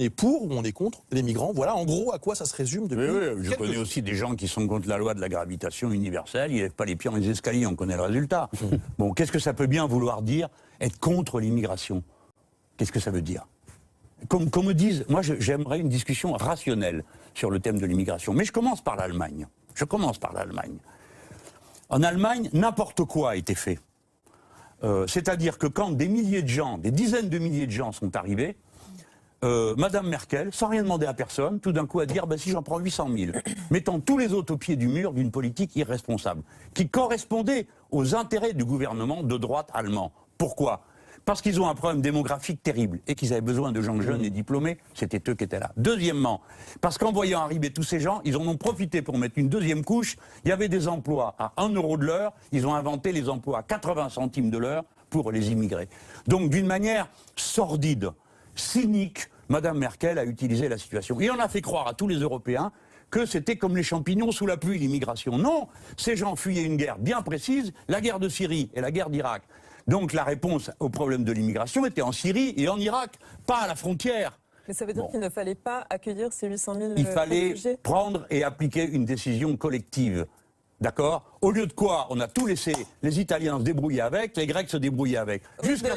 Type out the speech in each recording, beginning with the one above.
est pour ou on est contre les migrants. Voilà en gros à quoi ça se résume depuis. Oui, je connais aussi des gens qui sont contre la loi de la gravitation universelle, ils ne lèvent pas les pieds dans les escaliers, on connaît le résultat. Bon, qu'est-ce que ça peut bien vouloir dire, être contre l'immigration? Qu'est-ce que ça veut dire? Qu'on me dise, moi j'aimerais une discussion rationnelle sur le thème de l'immigration, mais je commence par l'Allemagne. En Allemagne, n'importe quoi a été fait. C'est-à-dire que quand des milliers de gens, des dizaines de milliers de gens sont arrivés, Madame Merkel, sans rien demander à personne, tout d'un coup a dit « si j'en prends 800 000 », mettant tous les autres au pied du mur d'une politique irresponsable, qui correspondait aux intérêts du gouvernement de droite allemand. Pourquoi ? Parce qu'ils ont un problème démographique terrible et qu'ils avaient besoin de gens jeunes et diplômés, c'était eux qui étaient là. Deuxièmement, parce qu'en voyant arriver tous ces gens, ils en ont profité pour mettre une deuxième couche. Il y avait des emplois à 1 euro de l'heure, ils ont inventé les emplois à 80 centimes de l'heure pour les immigrés. Donc d'une manière sordide, cynique, Madame Merkel a utilisé la situation. Et on a fait croire à tous les Européens que c'était comme les champignons sous la pluie, l'immigration. Non, ces gens fuyaient une guerre bien précise, la guerre de Syrie et la guerre d'Irak. Donc la réponse au problème de l'immigration était en Syrie et en Irak, pas à la frontière. Mais ça veut dire qu'il ne fallait pas accueillir ces 800 000 Il fallait réfugiés. prendre et appliquer une décision collective. D'accord? Au lieu de quoi, on a tout laissé les Italiens se débrouiller avec, les Grecs se débrouiller avec. Jusqu'à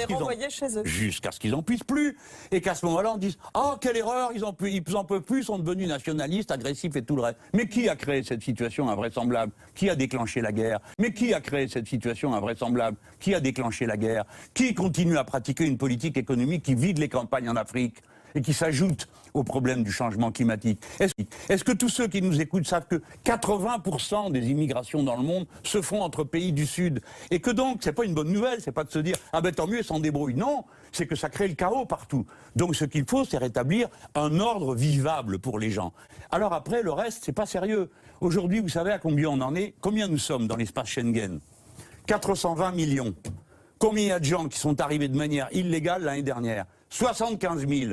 ce qu'ils en puissent plus. Et qu'à ce moment-là, on dise « Oh, quelle erreur, ils en peuvent plus, ils sont devenus nationalistes, agressifs et tout le reste. » Mais qui a créé cette situation invraisemblable? Qui a déclenché la guerre? Mais qui a créé cette situation invraisemblable? Qui a déclenché la guerre? Qui continue à pratiquer une politique économique qui vide les campagnes en Afrique et qui s'ajoute au problème du changement climatique? Est-ce que tous ceux qui nous écoutent savent que 80% des immigrations dans le monde se font entre pays du Sud? Et que donc, c'est pas une bonne nouvelle, c'est pas de se dire « Ah ben tant mieux, ils s'en débrouillent ». Non, c'est que ça crée le chaos partout. Donc ce qu'il faut, c'est rétablir un ordre vivable pour les gens. Alors après, le reste, c'est pas sérieux. Aujourd'hui, vous savez à combien on en est? Combien nous sommes dans l'espace Schengen? 420 millions. Combien il y a de gens qui sont arrivés de manière illégale l'année dernière? 75 000.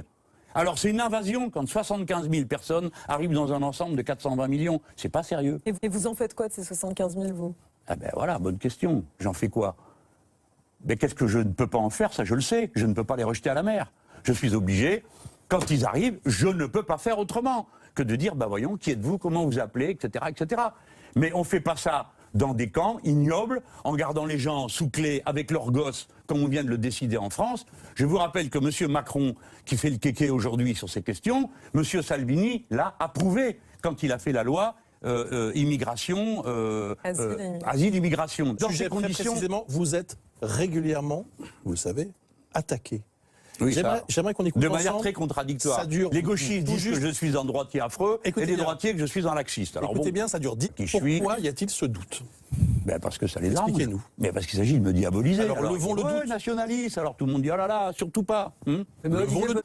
Alors c'est une invasion quand 75 000 personnes arrivent dans un ensemble de 420 millions. C'est pas sérieux. Et vous en faites quoi de ces 75 000, vous? Ah ben voilà, bonne question. J'en fais quoi? Mais qu'est-ce que je ne peux pas en faire? Ça je le sais. Je ne peux pas les rejeter à la mer. Je suis obligé, quand ils arrivent, je ne peux pas faire autrement que de dire, voyons, qui êtes-vous, comment vous appelez, etc., etc. Mais on ne fait pas ça dans des camps ignobles, en gardant les gens sous clé avec leurs gosses, comme on vient de le décider en France. Je vous rappelle que M. Macron, qui fait le kéké aujourd'hui sur ces questions, M. Salvini l'a approuvé quand il a fait la loi immigration, asile, immigration. Dans ces conditions, précisément, vous êtes régulièrement, vous le savez, attaqué. Oui, j'aimerais qu'on écoute de ensemble. manière très contradictoire. Ça dure, les gauchistes disent que je suis un droitier affreux, et les droitiers que je suis un laxiste. Alors écoutez bien, ça dure. Dites pourquoi y a-t-il ce doute? Parce que ça les arrange. Expliquez-nous. Mais parce qu'il s'agit de me diaboliser. Alors levons le doute. Nationaliste, alors tout le monde dit oh là là, surtout pas.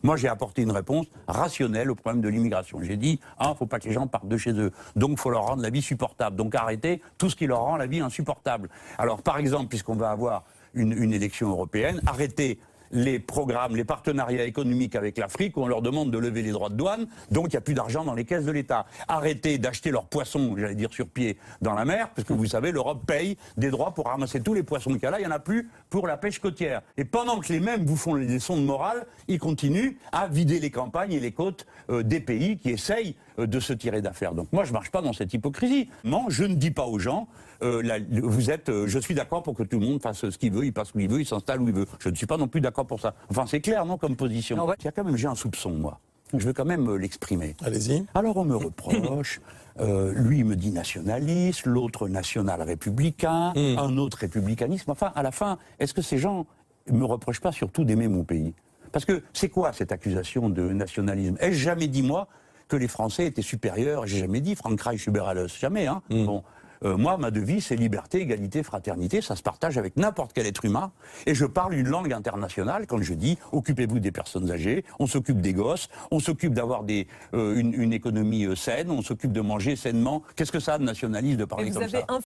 Moi j'ai apporté une réponse rationnelle au problème de l'immigration. J'ai dit, faut pas que les gens partent de chez eux. Donc il faut leur rendre la vie supportable. Donc arrêtez tout ce qui leur rend la vie insupportable. Alors par exemple, puisqu'on va avoir une élection européenne, arrêtez les programmes, les partenariats économiques avec l'Afrique où on leur demande de lever les droits de douane, donc il n'y a plus d'argent dans les caisses de l'État. Arrêtez d'acheter leurs poissons, j'allais dire sur pied, dans la mer, parce que vous savez, l'Europe paye des droits pour ramasser tous les poissons qu'il y a là, il n'y en a plus pour la pêche côtière. Et pendant que les mêmes vous font les leçons de morale, ils continuent à vider les campagnes et les côtes des pays qui essayent de se tirer d'affaire. Donc moi je ne marche pas dans cette hypocrisie. Non, je ne dis pas aux gens, je suis d'accord pour que tout le monde fasse ce qu'il veut, il passe où il veut, il s'installe où il veut. Je ne suis pas non plus d'accord pour ça. Enfin c'est clair, non, comme position. Il y a quand même, j'ai un soupçon, moi. Je veux quand même l'exprimer. Allez-y. Alors on me reproche, lui me dit nationaliste, l'autre national-républicain, un autre républicanisme. Enfin, à la fin, est-ce que ces gens ne me reprochent pas surtout d'aimer mon pays? Parce que c'est quoi cette accusation de nationalisme? Ai-je jamais dit, moi, que les Français étaient supérieurs? J'ai jamais dit Frankreich über alles, jamais. Hein. Bon. Moi, ma devise, c'est liberté, égalité, fraternité. Ça se partage avec n'importe quel être humain. Et je parle une langue internationale quand je dis occupez-vous des personnes âgées, on s'occupe des gosses, on s'occupe d'avoir une économie saine, on s'occupe de manger sainement. Qu'est-ce que ça a de nationaliste de parler comme ça?